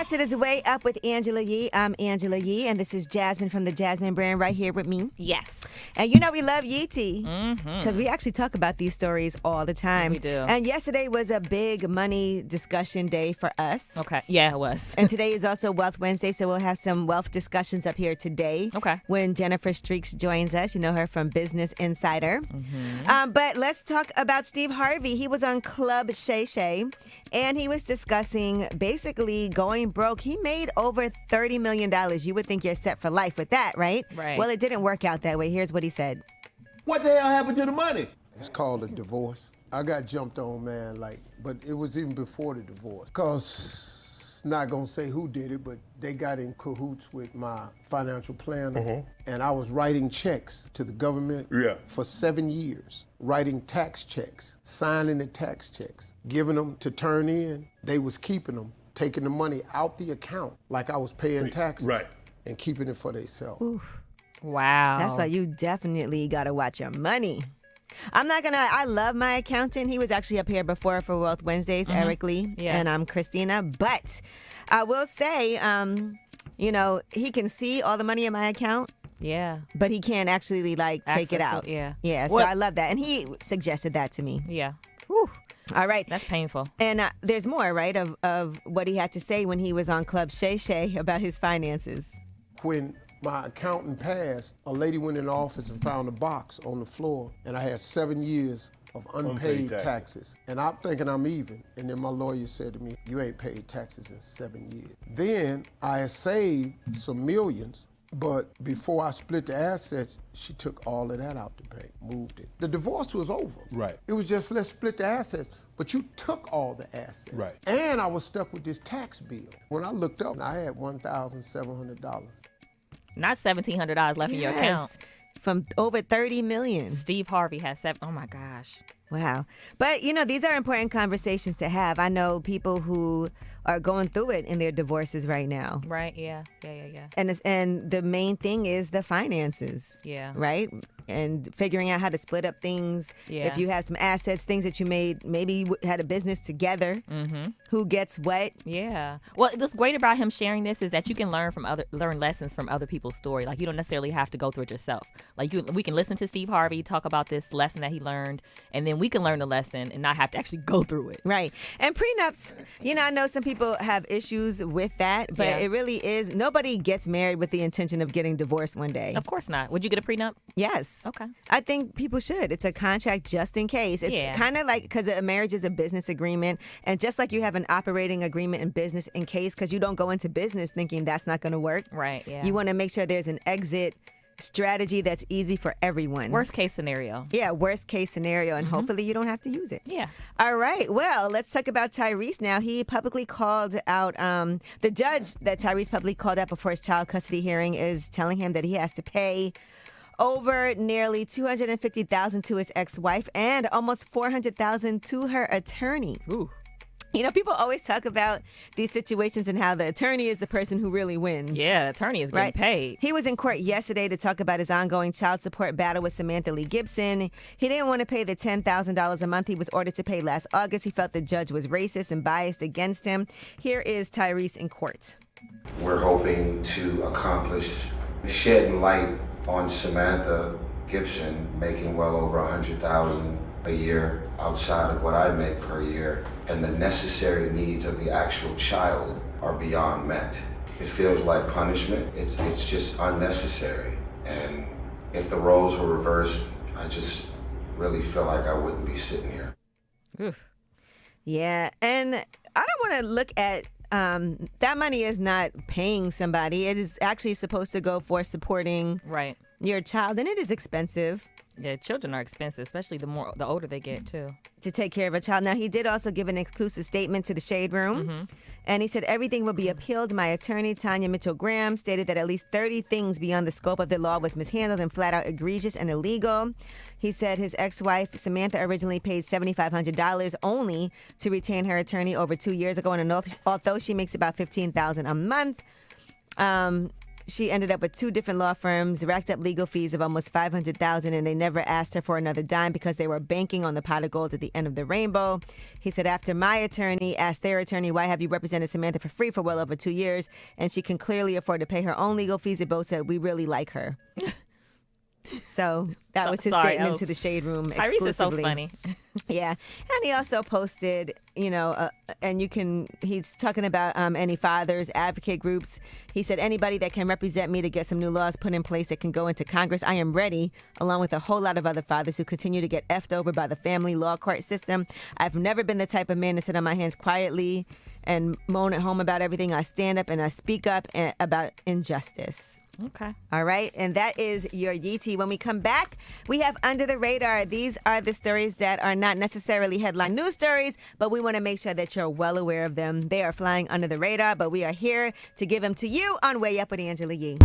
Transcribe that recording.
Yes, it is Way Up with Angela Yee. I'm Angela Yee, and this is Jasmine from the Jasmine brand right here with me. Yes. And you know we love Yee Tea because we actually talk about these stories all the time. We do. And yesterday was a big money discussion day for us. Okay. Yeah, it was. And today is also Wealth Wednesday, so we'll have some wealth discussions up here today. Okay. When Jennifer Streaks joins us. You know her from Business Insider. But let's talk about Steve Harvey. He was on Club Shay Shay, and he was discussing basically going broke. He made over $30 million. You would think you're set for life with that, right? Right. Well, it didn't work out that way. Here's what he saed. What the hell happened to the money? It's called a divorce. I got jumped on, man, but it was even before the divorce. Cause, not gonna say who did it, but they got in cahoots with my financial planner. And I was writing checks to the government for 7 years. Writing tax checks, signing the tax checks, giving them to turn in. They was keeping them, taking the money out the account like I was paying taxes. Right. And keeping it for themselves. Wow. That's why you definitely got to watch your money. I love my accountant. He was actually up here before for Wealth Wednesdays, Eric Lee, and I'm Christina. But I will say, he can see all the money in my account. Yeah. But he can't actually take it out. Yeah. So I love that. And he suggested that to me. Yeah. Whew. All right. That's painful. And there's more, right, of what he had to say when he was on Club Shay Shay about his finances. When my accountant passed, a lady went in the office and found a box on the floor, and I had 7 years of unpaid taxes. And I'm thinking I'm even. And then my lawyer said to me, you ain't paid taxes in 7 years. Then I had saved some millions, but before I split the assets, she took all of that out the bank, moved it. The divorce was over. Right. It was just, let's split the assets. But you took all the assets. Right. And I was stuck with this tax bill. When I looked up, I had $1,700. Not $1,700 left in your account. From over $30 million. Steve Harvey has $7. Oh my gosh. Wow. But, these are important conversations to have. I know people who are going through it in their divorces right now. Right, yeah. And the main thing is the finances. Yeah. Right? And figuring out how to split up things. Yeah. If you have some assets, things that you made, maybe you had a business together. Who gets what? Yeah. Well, what's great about him sharing this is that you can learn lessons from other people's story. Like, you don't necessarily have to go through it yourself. Like, we can listen to Steve Harvey talk about this lesson that he learned, and then we can learn the lesson and not have to actually go through it. Right. And prenups, I know some people have issues with that, but it really is, nobody gets married with the intention of getting divorced one day. Of course not. Would you get a prenup? Yes. Okay. I think people should. It's a contract just in case. It's kind of like, because a marriage is a business agreement, and just like you have an operating agreement in business in case, because you don't go into business thinking that's not going to work. Right, yeah. You want to make sure there's an exit strategy that's easy for everyone. Worst case scenario. Yeah, worst case scenario, and hopefully you don't have to use it. Yeah. All right, well, let's talk about Tyrese now. He publicly called out, the judge that Tyrese publicly called out before his child custody hearing is telling him that he has to pay over nearly $250,000 to his ex-wife and almost $400,000 to her attorney. Ooh. People always talk about these situations and how the attorney is the person who really wins. Yeah, the attorney is getting paid. He was in court yesterday to talk about his ongoing child support battle with Samantha Lee Gibson. He didn't want to pay the $10,000 a month he was ordered to pay last August. He felt the judge was racist and biased against him. Here is Tyrese in court. We're hoping to accomplish shedding light on Samantha Gibson making well over $100,000 a year outside of what I make per year, and the necessary needs of the actual child are beyond met. It feels like punishment. It's just unnecessary. And if the roles were reversed, I just really feel like I wouldn't be sitting here. Oof. Yeah, and I don't want to look at that money is not paying somebody. It is actually supposed to go for supporting your child, and it is expensive. Yeah, children are expensive, especially the older they get too. To take care of a child. Now, he did also give an exclusive statement to the Shade Room, and he said everything will be appealed. My attorney, Tanya Mitchell-Graham, stated that at least 30 things beyond the scope of the law was mishandled and flat out egregious and illegal. He said his ex-wife, Samantha, originally paid $7,500 only to retain her attorney over 2 years ago, and although she makes about $15,000 a month, She ended up with 2 different law firms, racked up legal fees of almost $500,000, and they never asked her for another dime because they were banking on the pot of gold at the end of the rainbow. He said, after my attorney asked their attorney, why have you represented Samantha for free for well over 2 years? And she can clearly afford to pay her own legal fees. They both said, we really like her. So that was his statement to the Shade Room exclusively. Tyrese is so funny. Yeah. And he also posted, and he's talking about any fathers, advocate groups. He said, anybody that can represent me to get some new laws put in place that can go into Congress, I am ready, along with a whole lot of other fathers who continue to get effed over by the family law court system. I've never been the type of man to sit on my hands quietly and moan at home about everything. I stand up and I speak up about injustice. Okay. All right. And that is your Yeetie. When we come back, we have Under the Radar. These are the stories that are not necessarily headline news stories, but we want to make sure that you're well aware of them. They are flying under the radar, but we are here to give them to you on Way Up with Angela Yee.